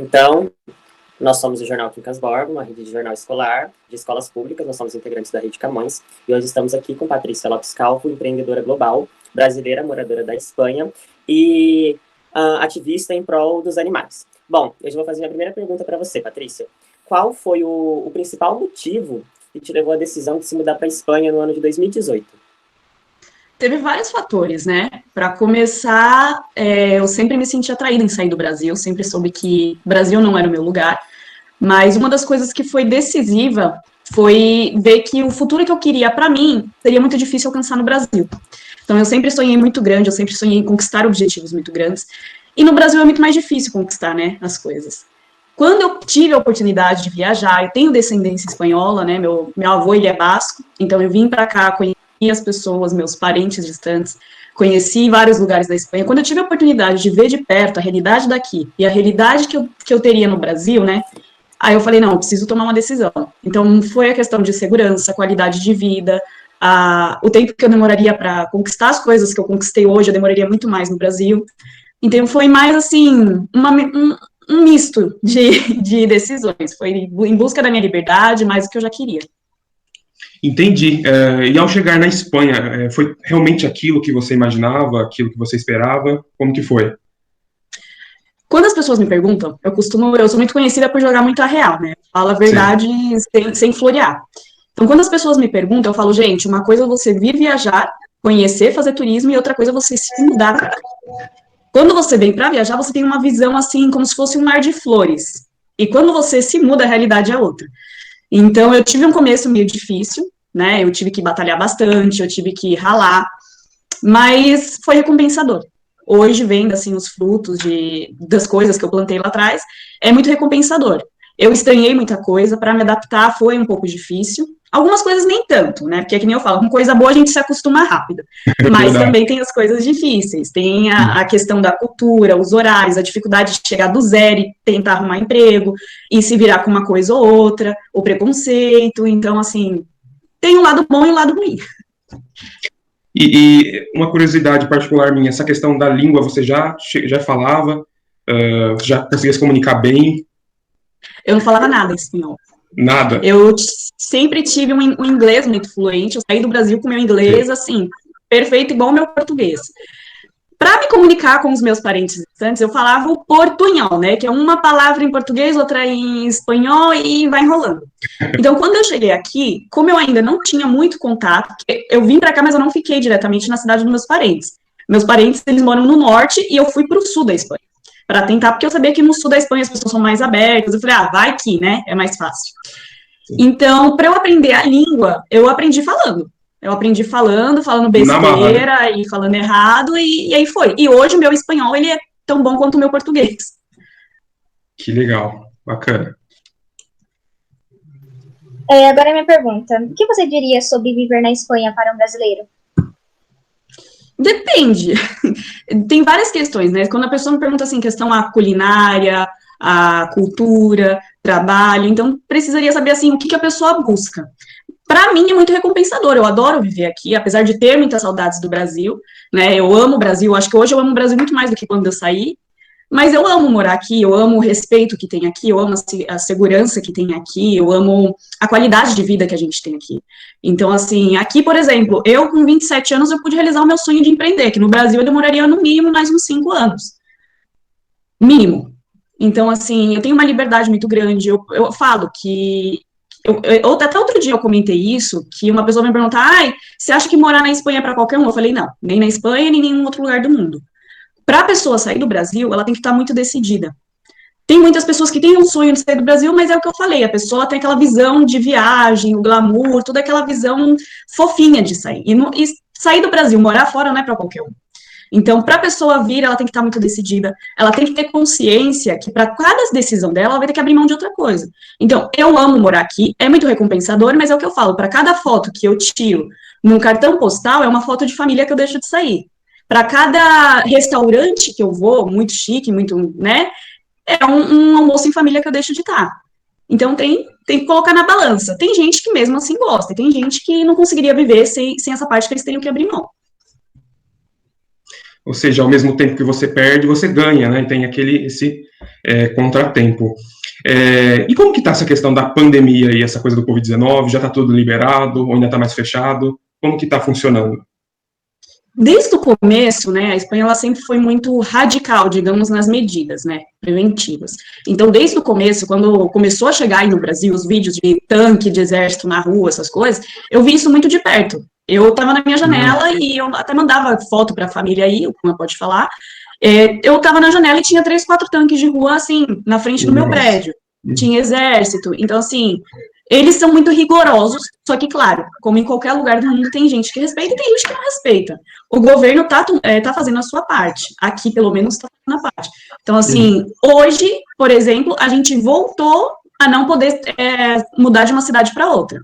Então, nós somos o Jornal Quincas Borba, uma rede de jornal escolar, de escolas públicas, nós somos integrantes da Rede Camões, e hoje estamos aqui com Patrícia Lopes Calvo, empreendedora global, brasileira, moradora da Espanha, e ativista em prol dos animais. Bom, eu já vou fazer a primeira pergunta para você, Patrícia. Qual foi o principal motivo que te levou à decisão de se mudar para a Espanha no ano de 2018? Teve vários fatores, né? Para começar, eu sempre me senti atraída em sair do Brasil, sempre soube que o Brasil não era o meu lugar, mas uma das coisas que foi decisiva foi ver que o futuro que eu queria para mim seria muito difícil alcançar no Brasil. Então, eu sempre sonhei muito grande, eu sempre sonhei em conquistar objetivos muito grandes, e no Brasil é muito mais difícil conquistar, né, as coisas. Quando eu tive a oportunidade de viajar, eu tenho descendência espanhola, né, meu avô, ele é basco, então eu vim para cá, conheci as pessoas, meus parentes distantes, conheci vários lugares da Espanha. Quando eu tive a oportunidade de ver de perto a realidade daqui e a realidade que eu teria no Brasil, né, aí eu falei, não, eu preciso tomar uma decisão. Então, foi a questão de segurança, qualidade de vida, o tempo que eu demoraria para conquistar as coisas que eu conquistei hoje, eu demoraria muito mais no Brasil. Então, foi mais, assim, um misto de decisões. Foi em busca da minha liberdade, mais do que eu já queria. Entendi. E ao chegar na Espanha, foi realmente aquilo que você imaginava, aquilo que você esperava? Como que foi? Quando as pessoas me perguntam, eu sou muito conhecida por jogar muito a real, né? Fala a verdade sem florear. Então, quando as pessoas me perguntam, eu falo, gente, uma coisa é você vir viajar, conhecer, fazer turismo, e outra coisa é você se mudar pra cá. Quando você vem para viajar, você tem uma visão assim, como se fosse um mar de flores. E quando você se muda, a realidade é outra. Então, eu tive um começo meio difícil, né? Eu tive que batalhar bastante, eu tive que ralar, mas foi recompensador. Hoje, vendo assim os frutos das coisas que eu plantei lá atrás, é muito recompensador. Eu estranhei muita coisa, para me adaptar foi um pouco difícil. Algumas coisas nem tanto, né? Porque, que nem eu falo, com coisa boa a gente se acostuma rápido. Mas também tem as coisas difíceis. Tem a questão da cultura, os horários, a dificuldade de chegar do zero e tentar arrumar emprego, e se virar com uma coisa ou outra, o preconceito. Então, assim, tem um lado bom e um lado ruim. E uma curiosidade particular minha, essa questão da língua, você já falava, já conseguia se comunicar bem? Eu não falava nada em espanhol. Nada? Eu sempre tive um inglês muito fluente, eu saí do Brasil com meu inglês, assim, perfeito, igual o meu português. Para me comunicar com os meus parentes distantes, eu falava o portunhol, né, que é uma palavra em português, outra em espanhol e vai enrolando. Então, quando eu cheguei aqui, como eu ainda não tinha muito contato, eu vim para cá, mas eu não fiquei diretamente na cidade dos meus parentes. Meus parentes, eles moram no norte e eu fui para o sul da Espanha, para tentar, porque eu sabia que no sul da Espanha as pessoas são mais abertas, eu falei, vai aqui, né, é mais fácil. Então, para eu aprender a língua, eu aprendi falando. Eu aprendi falando besteira e falando errado, e aí foi. E hoje o meu espanhol, ele é tão bom quanto o meu português. Que legal, bacana. Agora a minha pergunta, o que você diria sobre viver na Espanha para um brasileiro? Depende. Tem várias questões, né? Quando a pessoa me pergunta assim, questão a culinária, a cultura, trabalho, então precisaria saber assim, o que a pessoa busca. Para mim é muito recompensador, eu adoro viver aqui, apesar de ter muitas saudades do Brasil, né, eu amo o Brasil, acho que hoje eu amo o Brasil muito mais do que quando eu saí, mas eu amo morar aqui, eu amo o respeito que tem aqui, eu amo a segurança que tem aqui, eu amo a qualidade de vida que a gente tem aqui. Então, assim, aqui, por exemplo, eu com 27 anos, eu pude realizar o meu sonho de empreender, que no Brasil eu demoraria no mínimo mais uns 5 anos. Mínimo. Então, assim, eu tenho uma liberdade muito grande, eu falo que até outro dia eu comentei isso, que uma pessoa me perguntou, você acha que morar na Espanha é para qualquer um? Eu falei, não, nem na Espanha, nem em nenhum outro lugar do mundo. Para a pessoa sair do Brasil, ela tem que estar muito decidida. Tem muitas pessoas que têm um sonho de sair do Brasil, mas é o que eu falei, a pessoa tem aquela visão de viagem, o glamour, toda aquela visão fofinha de sair. E sair do Brasil, morar fora, não é para qualquer um. Então, para a pessoa vir, ela tem que estar muito decidida, ela tem que ter consciência que para cada decisão dela, ela vai ter que abrir mão de outra coisa. Então, eu amo morar aqui, é muito recompensador, mas é o que eu falo, para cada foto que eu tiro num cartão postal, é uma foto de família que eu deixo de sair. Para cada restaurante que eu vou, muito chique, muito, né, é um almoço em família que eu deixo de estar. Então, tem que colocar na balança. Tem gente que mesmo assim gosta, e tem gente que não conseguiria viver sem essa parte que eles teriam que abrir mão. ou seja, ao mesmo tempo que você perde, você ganha, né? E tem esse contratempo. E como que está essa questão da pandemia e essa coisa do Covid-19? Já está tudo liberado ou ainda está mais fechado? Como que está funcionando? Desde o começo, né, a Espanha ela sempre foi muito radical, digamos, nas medidas, né, preventivas. Então, desde o começo, quando começou a chegar aí no Brasil os vídeos de tanque, de exército na rua, essas coisas, eu vi isso muito de perto. Eu estava na minha janela e eu até mandava foto para a família aí, como pode falar. Eu estava na janela e tinha 3, 4 tanques de rua, assim, na frente do meu prédio. Tinha exército. Então, assim, eles são muito rigorosos, só que, claro, como em qualquer lugar do mundo, tem gente que respeita e tem gente que não respeita. O governo tá fazendo a sua parte. Aqui, pelo menos, está fazendo a parte. Então, assim, hoje, por exemplo, a gente voltou a não poder mudar de uma cidade para outra.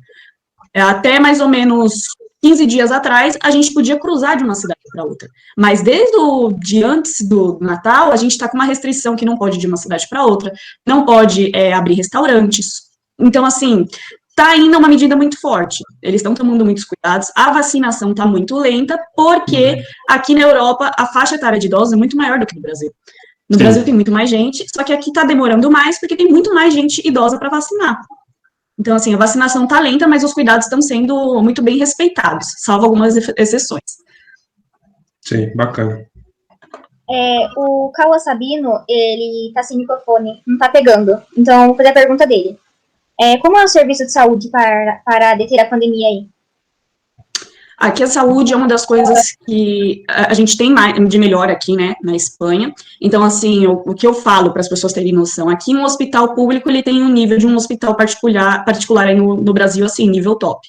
Até mais ou menos 15 dias atrás, a gente podia cruzar de uma cidade para outra. Mas de antes do Natal, a gente está com uma restrição que não pode ir de uma cidade para outra, não pode abrir restaurantes. Então, assim, está ainda uma medida muito forte. Eles estão tomando muitos cuidados. A vacinação está muito lenta, porque aqui na Europa a faixa etária de idosos é muito maior do que no Brasil. No Brasil tem muito mais gente, só que aqui está demorando mais, porque tem muito mais gente idosa para vacinar. Então, assim, a vacinação está lenta, mas os cuidados estão sendo muito bem respeitados, salvo algumas exceções. Sim, bacana. O Cauã Sabino, ele tá sem microfone, não tá pegando. Então, vou fazer a pergunta dele. Como é o serviço de saúde para deter a pandemia aí? Aqui a saúde é uma das coisas que a gente tem de melhor aqui, né, na Espanha. Então, assim, o que eu falo para as pessoas terem noção, aqui um hospital público, ele tem um nível de um hospital particular aí no Brasil, assim, nível top.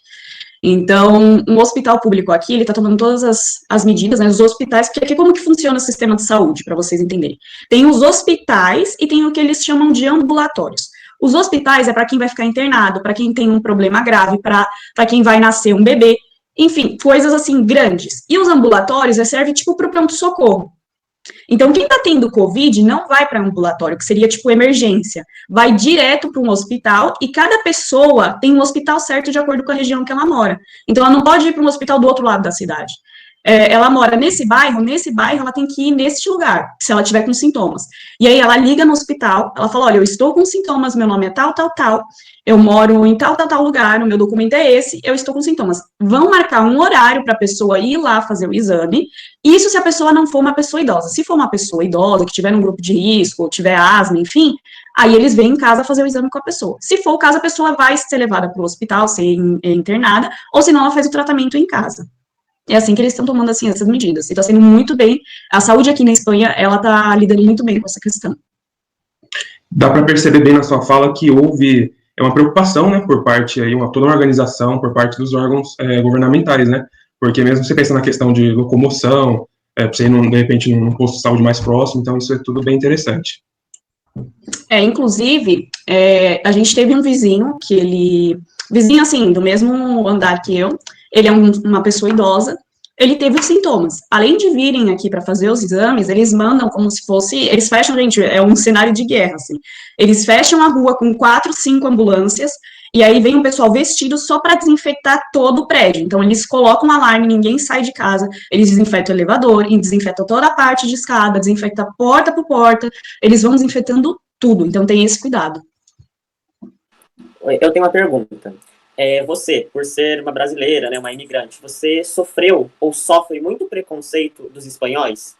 Então, um hospital público aqui, ele está tomando todas as medidas, né, os hospitais, porque aqui como que funciona o sistema de saúde, para vocês entenderem? Tem os hospitais e tem o que eles chamam de ambulatórios. Os hospitais é para quem vai ficar internado, para quem tem um problema grave, para quem vai nascer um bebê, enfim, coisas assim grandes. E os ambulatórios servem tipo para o pronto-socorro. Então, quem está tendo Covid não vai para ambulatório, que seria tipo emergência. Vai direto para um hospital e cada pessoa tem um hospital certo de acordo com a região que ela mora. Então, ela não pode ir para um hospital do outro lado da cidade. Ela mora nesse bairro ela tem que ir nesse lugar, se ela tiver com sintomas. E aí ela liga no hospital, ela fala, olha, eu estou com sintomas, meu nome é tal, tal, tal, eu moro em tal, tal, tal lugar, o meu documento é esse, eu estou com sintomas. Vão marcar um horário para a pessoa ir lá fazer o exame, isso se a pessoa não for uma pessoa idosa. Se for uma pessoa idosa, que tiver num grupo de risco, ou tiver asma, enfim, aí eles vêm em casa fazer o exame com a pessoa. Se for o caso, a pessoa vai ser levada para o hospital, ser internada, ou senão ela faz o tratamento em casa. É assim que eles estão tomando, assim, essas medidas. E está sendo muito bem. A saúde aqui na Espanha, ela está lidando muito bem com essa questão. Dá para perceber bem na sua fala que houve uma preocupação, né, por parte, aí, toda uma organização, por parte dos órgãos governamentais, né? Porque mesmo você pensa na questão de locomoção, para você ir, de repente, num posto de saúde mais próximo, então isso é tudo bem interessante. Inclusive, a gente teve um vizinho, vizinho, assim, do mesmo andar que eu, ele é uma pessoa idosa, ele teve os sintomas. Além de virem aqui para fazer os exames, eles mandam como se fosse, eles fecham, gente, é um cenário de guerra, assim. Eles fecham a rua com 4, 5 ambulâncias, e aí vem um pessoal vestido só para desinfectar todo o prédio. Então, eles colocam um alarme, ninguém sai de casa, eles desinfetam o elevador, e desinfetam toda a parte de escada, desinfectam porta por porta, eles vão desinfetando tudo, então tem esse cuidado. Eu tenho uma pergunta. Você, por ser uma brasileira, né, uma imigrante, você sofreu ou sofre muito preconceito dos espanhóis?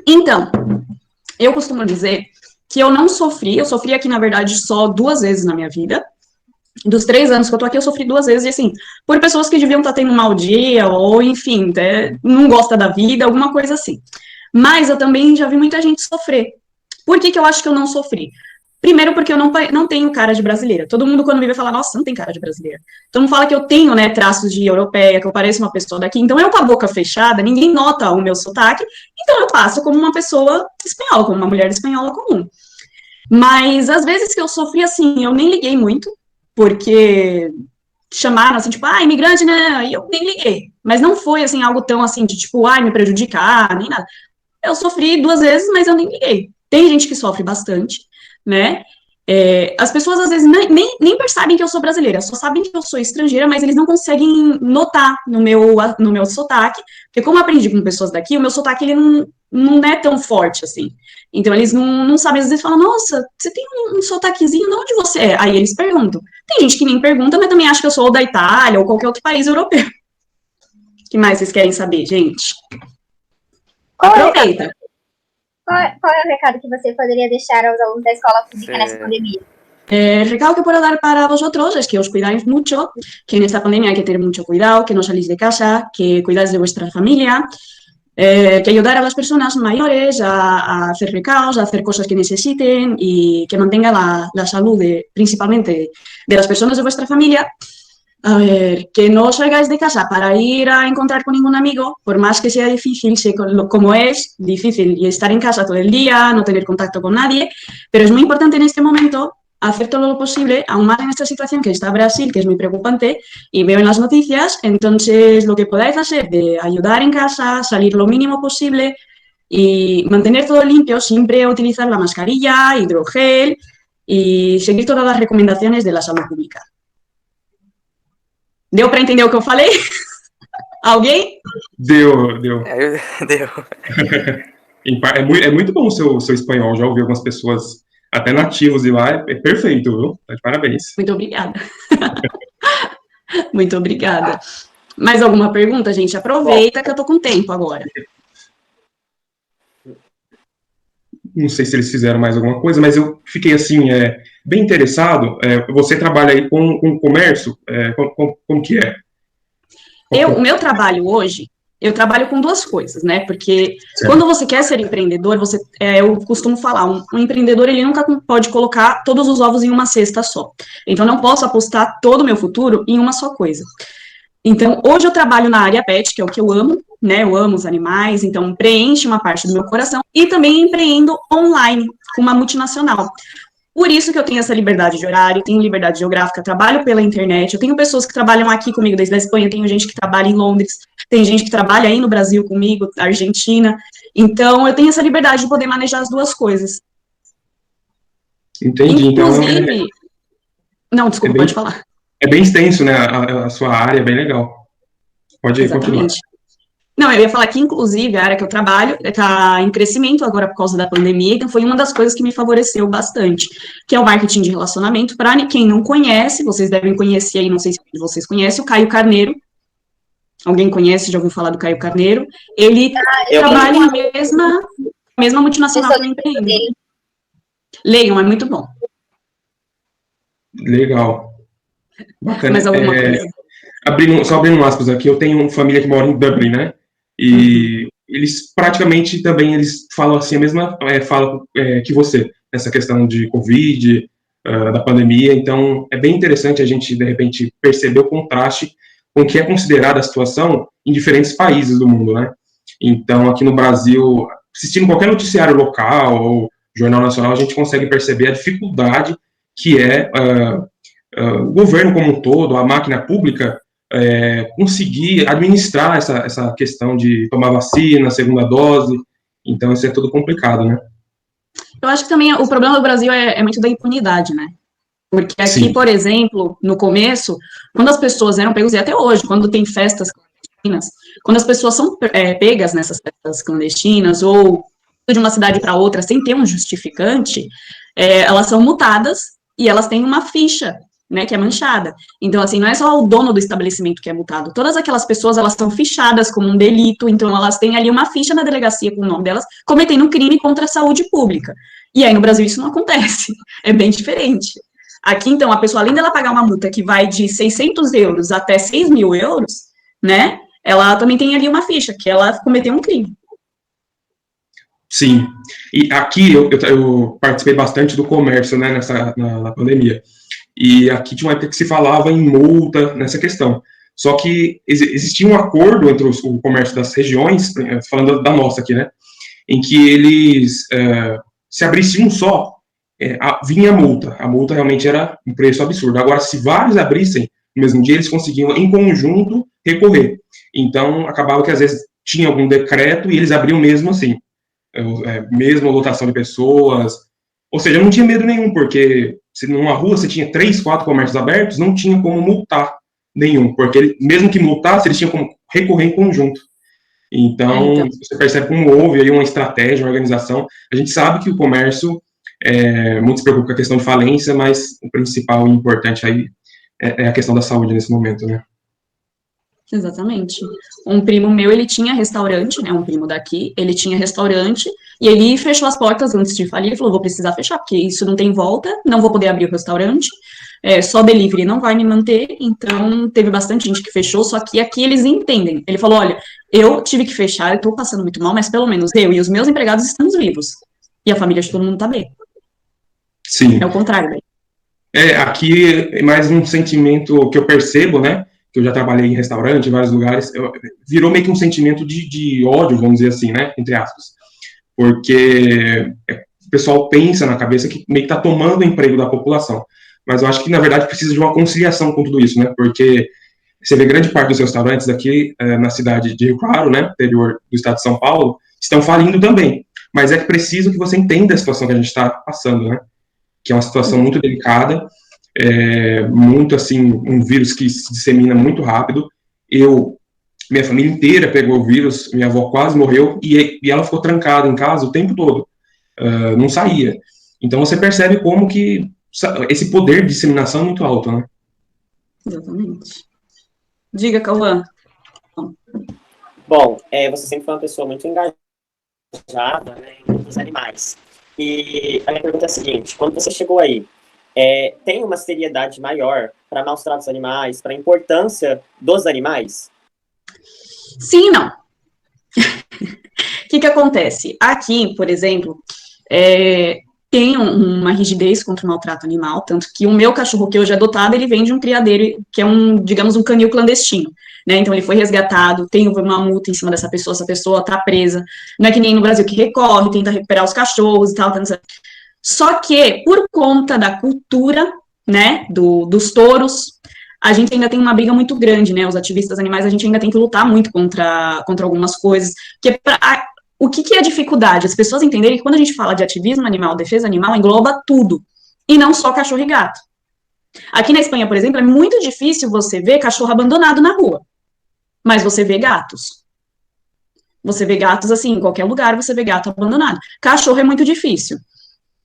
Então, eu costumo dizer que eu não sofri, eu sofri aqui, na verdade, só 2 vezes na minha vida. Dos 3 anos que eu tô aqui, eu sofri 2 vezes, e assim, por pessoas que deviam estar tendo um mau dia, ou enfim, não gosta da vida, alguma coisa assim. Mas eu também já vi muita gente sofrer. Por que eu acho que eu não sofri? Primeiro, porque eu não tenho cara de brasileira. Todo mundo, quando me vê, fala, nossa, você não tem cara de brasileira. Todo mundo fala que eu tenho, né, traços de europeia, que eu pareço uma pessoa daqui. Então, eu com a boca fechada, ninguém nota o meu sotaque. Então, eu passo como uma pessoa espanhola, como uma mulher espanhola comum. Mas, às vezes que eu sofri, assim, eu nem liguei muito, porque chamaram, assim, tipo, imigrante, né, e eu nem liguei. Mas não foi, assim, algo tão, assim, de, tipo, me prejudicar, nem nada. Eu sofri 2 vezes, mas eu nem liguei. Tem gente que sofre bastante, né? As pessoas, às vezes, nem percebem que eu sou brasileira, só sabem que eu sou estrangeira, mas eles não conseguem notar no meu sotaque, porque como eu aprendi com pessoas daqui, o meu sotaque, ele não é tão forte, assim. Então, eles não sabem, às vezes falam, nossa, você tem um sotaquezinho, de onde você é? Aí eles perguntam. Tem gente que nem pergunta, mas também acha que eu sou da Itália ou qualquer outro país europeu. O que mais vocês querem saber, gente? Aproveita. Qual é o recado que você poderia deixar aos alunos da escola pública nessa pandemia? El recado que puedo dar para vosotros es que os cuidáis mucho, que en esta pandemia hay que tener mucho cuidado, que no salís de casa, que cuidáis de vuestra familia, que ayudar a las personas mayores a hacer recados, a hacer cosas que necesiten y que mantenga la salud principalmente de las personas de vuestra familia. A ver, que no salgáis de casa para ir a encontrar con ningún amigo, por más que sea difícil, sé como es difícil y estar en casa todo el día, no tener contacto con nadie, pero es muy importante en este momento hacer todo lo posible, aún más en esta situación que está Brasil, que es muy preocupante, y veo en las noticias, entonces lo que podáis hacer de ayudar en casa, salir lo mínimo posible y mantener todo limpio, siempre utilizar la mascarilla, hidrogel y seguir todas las recomendaciones de la salud pública. Deu para entender o que eu falei? Alguém? Deu. Deu. É muito bom o seu espanhol, já ouvi algumas pessoas, até nativos de lá, é perfeito, viu? Tá de parabéns. Muito obrigada. Muito obrigada. Mais alguma pergunta, gente? Aproveita que eu tô com tempo agora. Não sei se eles fizeram mais alguma coisa, mas eu fiquei assim, bem interessado. Você trabalha aí com comércio? Como que é? O meu trabalho hoje, eu trabalho com duas coisas, né? Porque quando você quer ser empreendedor, eu costumo falar, um empreendedor, ele nunca pode colocar todos os ovos em uma cesta só. Então, não posso apostar todo o meu futuro em uma só coisa. Então, hoje eu trabalho na área pet, que é o que eu amo, né? Eu amo os animais, então preenche uma parte do meu coração. E também empreendo online, com uma multinacional. Por isso que eu tenho essa liberdade de horário, tenho liberdade geográfica, trabalho pela internet, eu tenho pessoas que trabalham aqui comigo desde a Espanha, tenho gente que trabalha em Londres, tem gente que trabalha aí no Brasil comigo, Argentina. Então, eu tenho essa liberdade de poder manejar as duas coisas. Entendi. Inclusive... Então, Não, desculpa, pode falar. É bem extenso, né? A sua área é bem legal. Pode continuar. Não, eu ia falar que, inclusive, a área que eu trabalho está em crescimento agora por causa da pandemia, então foi uma das coisas que me favoreceu bastante, que é o marketing de relacionamento. Para quem não conhece, vocês devem conhecer aí, não sei se vocês conhecem, o Caio Carneiro. Alguém conhece, já ouviu falar do Caio Carneiro? Ele trabalha na mesma multinacional que eu empreendo. Leiam, é muito bom. Legal. Bacana. Mais alguma coisa? Só abrindo aspas aqui, eu tenho uma família que mora em Dublin, né? E eles praticamente também falam assim a mesma fala que você, nessa questão de Covid, da pandemia. Então, é bem interessante a gente, de repente, perceber o contraste com o que é considerada a situação em diferentes países do mundo, né? Então, aqui no Brasil, assistindo qualquer noticiário local ou jornal nacional, a gente consegue perceber a dificuldade que é o governo como um todo, a máquina pública, conseguir administrar essa questão de tomar vacina, segunda dose. Então, isso é tudo complicado, né? Eu acho que também o problema do Brasil é muito da impunidade, né? Porque aqui, sim, por exemplo, no começo, quando as pessoas eram pegas, e até hoje, quando tem festas clandestinas, quando as pessoas são pegas nessas festas clandestinas, ou de uma cidade para outra sem ter um justificante, elas são multadas e elas têm uma ficha, né, que é manchada. Então, assim, não é só o dono do estabelecimento que é multado. Todas aquelas pessoas, elas são fichadas como um delito, então elas têm ali uma ficha na delegacia com o nome delas, cometendo um crime contra a saúde pública. E aí, no Brasil, isso não acontece. É bem diferente. Aqui, então, a pessoa, além dela pagar uma multa que vai de 600 euros até 6 mil euros, né, ela também tem ali uma ficha, que ela cometeu um crime. Sim. E aqui, eu participei bastante do comércio, né, na pandemia. E aqui tinha uma época que se falava em multa nessa questão. Só que existia um acordo entre o comércio das regiões, falando da nossa aqui, né, em que eles, se abrisse um só, vinha a multa. A multa realmente era um preço absurdo. Agora, se vários abrissem no mesmo dia, eles conseguiam, em conjunto, recorrer. Então, acabava que, às vezes, tinha algum decreto e eles abriam mesmo assim. Mesmo a lotação de pessoas. Ou seja, eu não tinha medo nenhum, porque se numa rua você tinha 3, 4 comércios abertos, não tinha como multar nenhum, porque mesmo que multasse, eles tinham como recorrer em conjunto. Então, você percebe como houve aí uma estratégia, uma organização. A gente sabe que o comércio muito se preocupa com a questão de falência, mas o principal e importante aí é a questão da saúde nesse momento, né? Exatamente. Um primo meu, ele tinha restaurante, né, um primo daqui, ele tinha restaurante, e ele fechou as portas antes de falir, ele falou, vou precisar fechar, porque isso não tem volta, não vou poder abrir o restaurante, só delivery não vai me manter, então teve bastante gente que fechou, só que aqui eles entendem. Ele falou, olha, eu tive que fechar, eu tô passando muito mal, mas pelo menos eu e os meus empregados estamos vivos, e a família de todo mundo tá bem. Sim. É o contrário, velho. Aqui é mais um sentimento que eu percebo, né, que eu já trabalhei em restaurante, em vários lugares, virou meio que um sentimento de ódio, vamos dizer assim, né, entre aspas, porque o pessoal pensa na cabeça que meio que tá tomando o emprego da população, mas eu acho que, na verdade, precisa de uma conciliação com tudo isso, né, porque você vê grande parte dos restaurantes aqui na cidade de Rio Claro, né, interior do estado de São Paulo, estão falindo também, mas é preciso que você entenda a situação que a gente está passando, né, que é uma situação muito delicada, muito assim, um vírus que se dissemina muito rápido. Minha família inteira pegou o vírus, minha avó quase morreu, e ela ficou trancada em casa o tempo todo, não saía. Então você percebe como que esse poder de disseminação é muito alto, né? Exatamente. Diga, Cauã. Bom, você sempre foi uma pessoa muito engajada, né, nos animais. E a minha pergunta é a seguinte, quando você chegou aí, tem uma seriedade maior para maus tratos dos animais, para a importância dos animais? Sim e não. O que acontece? Aqui, por exemplo, tem uma rigidez contra o maltrato animal, tanto que o meu cachorro que hoje é adotado, ele vem de um criadeiro, que é digamos, um canil clandestino, né, então ele foi resgatado, tem uma multa em cima dessa pessoa, essa pessoa tá presa, não é que nem no Brasil que recorre, tenta recuperar os cachorros e tal, só que, por conta da cultura, né, dos touros, a gente ainda tem uma briga muito grande, né, os ativistas animais, a gente ainda tem que lutar muito contra algumas coisas, que o que é a dificuldade? As pessoas entenderem que quando a gente fala de ativismo animal, defesa animal, engloba tudo, e não só cachorro e gato. Aqui na Espanha, por exemplo, é muito difícil você ver cachorro abandonado na rua, mas você vê gatos. Você vê gatos, assim, em qualquer lugar você vê gato abandonado. Cachorro é muito difícil,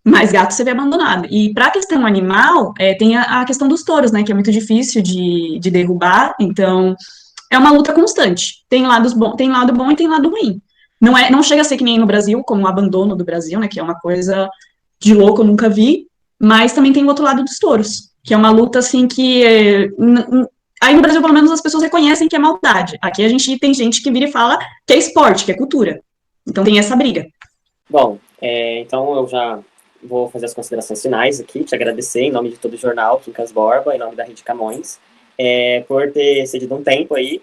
mas gato você vê abandonado. E para a questão animal, tem a questão dos touros, né, que é muito difícil de derrubar, então é uma luta constante. Tem lado bom e tem lado ruim. Não chega a ser que nem no Brasil, como o abandono do Brasil, né, que é uma coisa de louco, eu nunca vi, mas também tem o outro lado dos touros, que é uma luta, assim, que aí no Brasil, pelo menos, as pessoas reconhecem que é maldade. Aqui a gente tem gente que vira e fala que é esporte, que é cultura. Então tem essa briga. Bom, então eu já vou fazer as considerações finais aqui, te agradecer em nome de todo o jornal Quincas Borba, em nome da Rede Camões, por ter cedido um tempo aí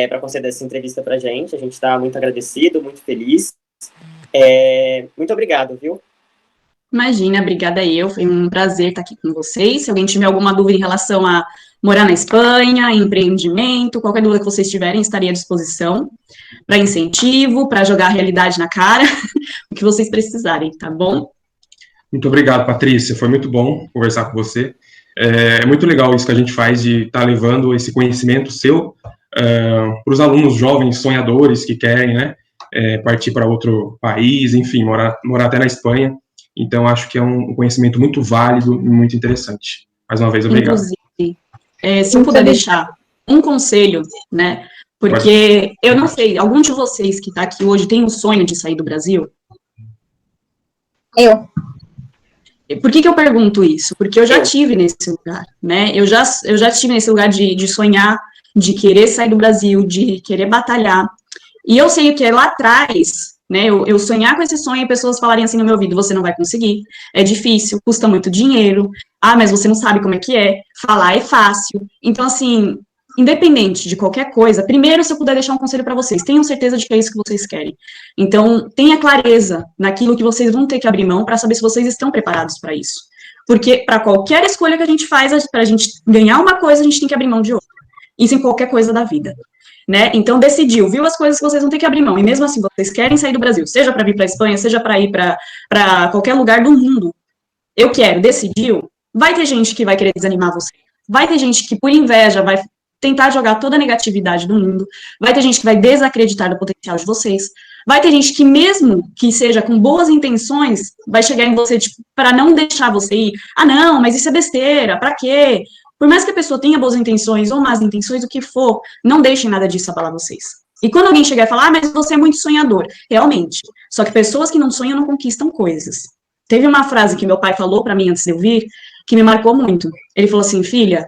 para conceder essa entrevista para a gente está muito agradecido, muito feliz. Muito obrigado, viu? Imagina, obrigada eu, foi um prazer estar aqui com vocês. Se alguém tiver alguma dúvida em relação a morar na Espanha, empreendimento, qualquer dúvida que vocês tiverem, estaria à disposição para incentivo, para jogar a realidade na cara, o que vocês precisarem, tá bom? Muito obrigado, Patrícia, foi muito bom conversar com você. É muito legal isso que a gente faz de estar levando esse conhecimento seu para os alunos jovens, sonhadores que querem, né, partir para outro país, enfim, morar até na Espanha. Então, acho que é um conhecimento muito válido e muito interessante. Mais uma vez, obrigado. Inclusive, se eu puder deixar um conselho, né, porque eu não sei, algum de vocês que está aqui hoje tem o sonho de sair do Brasil? Eu. Por que eu pergunto isso? Porque eu já tive nesse lugar, né, eu já tive nesse lugar de sonhar, de querer sair do Brasil, de querer batalhar, e eu sei o que é lá atrás, né, eu sonhar com esse sonho e pessoas falarem assim no meu ouvido, você não vai conseguir, é difícil, custa muito dinheiro, mas você não sabe como é que é, falar é fácil, então assim, independente de qualquer coisa, primeiro, se eu puder deixar um conselho para vocês, tenham certeza de que é isso que vocês querem, então tenha clareza naquilo que vocês vão ter que abrir mão para saber se vocês estão preparados para isso, porque para qualquer escolha que a gente faz, para a gente ganhar uma coisa, a gente tem que abrir mão de outra, isso em qualquer coisa da vida. Né? Então, decidiu, viu as coisas que vocês vão ter que abrir mão, e mesmo assim, vocês querem sair do Brasil, seja para vir para a Espanha, seja para ir para qualquer lugar do mundo, eu quero, decidiu, vai ter gente que vai querer desanimar você. Vai ter gente que, por inveja, vai tentar jogar toda a negatividade do mundo. Vai ter gente que vai desacreditar do potencial de vocês. Vai ter gente que, mesmo que seja com boas intenções, vai chegar em você, tipo, para não deixar você ir. Ah, não, mas isso é besteira, pra quê? Por mais que a pessoa tenha boas intenções ou más intenções, o que for, não deixem nada disso abalar vocês. E quando alguém chegar e falar, ah, mas você é muito sonhador. Realmente. Só que pessoas que não sonham não conquistam coisas. Teve uma frase que meu pai falou para mim antes de eu vir, que me marcou muito. Ele falou assim, filha,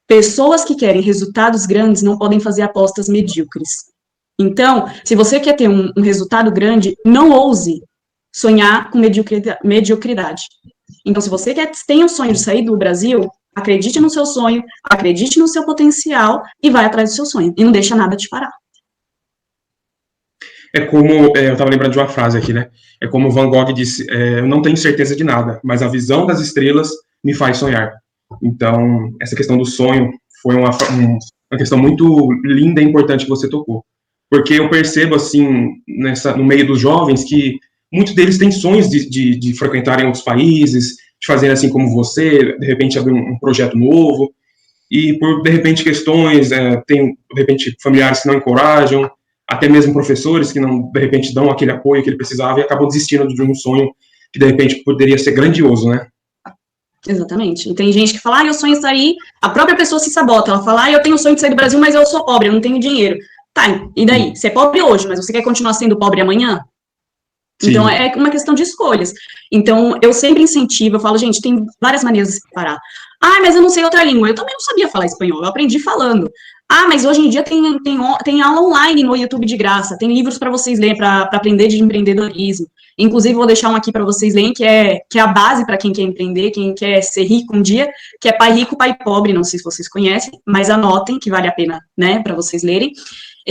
pessoas que querem resultados grandes não podem fazer apostas medíocres. Então, se você quer ter um resultado grande, não ouse sonhar com mediocridade. Então, se você tem um sonho de sair do Brasil, acredite no seu sonho, acredite no seu potencial e vai atrás do seu sonho. E não deixa nada te parar. É como, eu estava lembrando de uma frase aqui, né? É como Van Gogh disse, eu não tenho certeza de nada, mas a visão das estrelas me faz sonhar. Então, essa questão do sonho foi uma questão muito linda e importante que você tocou. Porque eu percebo, assim, no meio dos jovens, que muitos deles têm sonhos de frequentarem outros países, de fazerem assim como você, de repente abrir um projeto novo, e por, de repente, questões, tem, de repente, familiares que não encorajam, até mesmo professores que não, de repente, dão aquele apoio que ele precisava e acabam desistindo de um sonho que, de repente, poderia ser grandioso, né? Exatamente. E tem gente que fala, eu sonho em sair, a própria pessoa se sabota, ela fala, eu tenho o sonho de sair do Brasil, mas eu sou pobre, eu não tenho dinheiro. Tá, e daí? Você é pobre hoje, mas você quer continuar sendo pobre amanhã? Sim. Então, é uma questão de escolhas. Então, eu sempre incentivo, eu falo, gente, tem várias maneiras de se preparar. Ah, mas eu não sei outra língua. Eu também não sabia falar espanhol, eu aprendi falando. Ah, mas hoje em dia tem aula online no YouTube de graça, tem livros para vocês lerem, para aprender de empreendedorismo. Inclusive, vou deixar um aqui para vocês lerem, que é a base para quem quer empreender, quem quer ser rico um dia, que é Pai Rico, Pai Pobre, não sei se vocês conhecem, mas anotem, que vale a pena, né, para vocês lerem.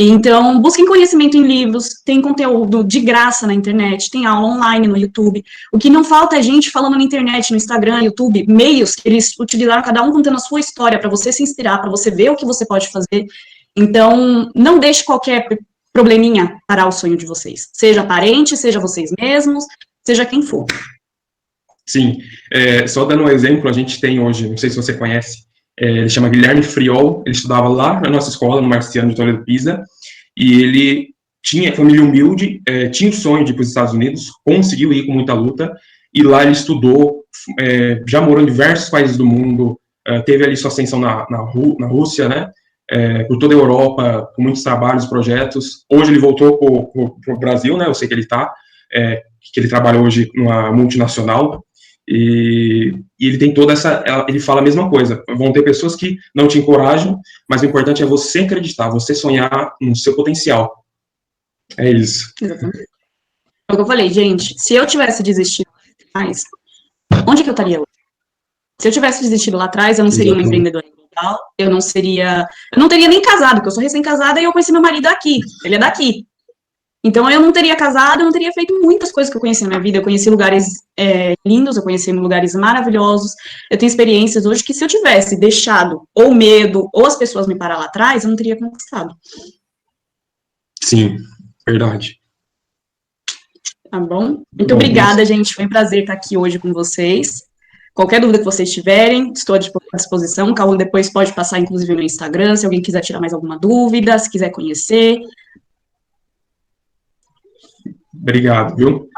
Então, busquem conhecimento em livros, tem conteúdo de graça na internet, tem aula online no YouTube. O que não falta é gente falando na internet, no Instagram, YouTube, meios que eles utilizaram, cada um contando a sua história, para você se inspirar, para você ver o que você pode fazer. Então, não deixe qualquer probleminha parar o sonho de vocês. Seja parente, seja vocês mesmos, seja quem for. Sim, só dando um exemplo, a gente tem hoje, não sei se você conhece, ele chama Guilherme Friol, ele estudava lá na nossa escola, no Marciano de Toledo Pisa, e ele tinha família humilde, tinha o sonho de ir para os Estados Unidos, conseguiu ir com muita luta, e lá ele estudou, já morou em diversos países do mundo, teve ali sua ascensão na Rússia, né, por toda a Europa, com muitos trabalhos, projetos. Hoje ele voltou para o Brasil, né, eu sei que ele está, que ele trabalha hoje numa multinacional, e ele tem toda ele fala a mesma coisa, vão ter pessoas que não te encorajam, mas o importante é você acreditar, você sonhar no seu potencial. É isso. Exatamente. É o que eu falei, gente, se eu tivesse desistido lá atrás, onde que eu estaria hoje? Se eu tivesse desistido lá atrás, eu não seria uma empreendedora global, eu não teria nem casado, porque eu sou recém-casada e eu conheci meu marido aqui, ele é daqui. Então, eu não teria casado, eu não teria feito muitas coisas que eu conheci na minha vida. Eu conheci lugares lindos, eu conheci lugares maravilhosos. Eu tenho experiências hoje que, se eu tivesse deixado ou medo, ou as pessoas me parar lá atrás, eu não teria conquistado. Sim, verdade. Tá bom? Muito obrigada, gente. Foi um prazer estar aqui hoje com vocês. Qualquer dúvida que vocês tiverem, estou à disposição. O Cauã depois pode passar, inclusive, no Instagram, se alguém quiser tirar mais alguma dúvida, se quiser conhecer. Obrigado, viu?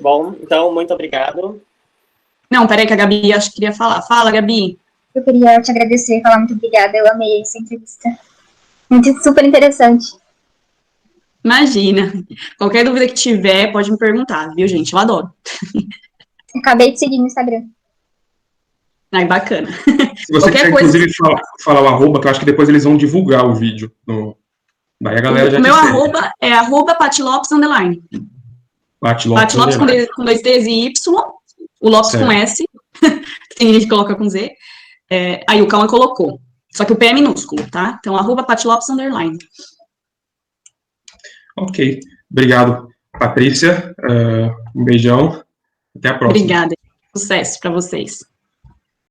Bom, então, muito obrigado. Não, peraí que a Gabi acho que queria falar. Fala, Gabi. Eu queria te agradecer, falar muito obrigada. Eu amei essa entrevista. Muito super interessante. Imagina. Qualquer dúvida que tiver, pode me perguntar, viu, gente? Eu adoro. Acabei de seguir no Instagram. Ai, bacana. Se você quiser, inclusive, falar o arroba, que eu acho que depois eles vão divulgar o vídeo. Daí a galera já meu arroba é @patilopes_. Patilopes com 2 T's e Y, o Lopes certo. Com S, tem gente que coloca com Z, aí o Cauã colocou, só que o P é minúsculo, tá? Então, @patilopes_. Ok, obrigado, Patrícia, um beijão, até a próxima. Obrigada, sucesso para vocês.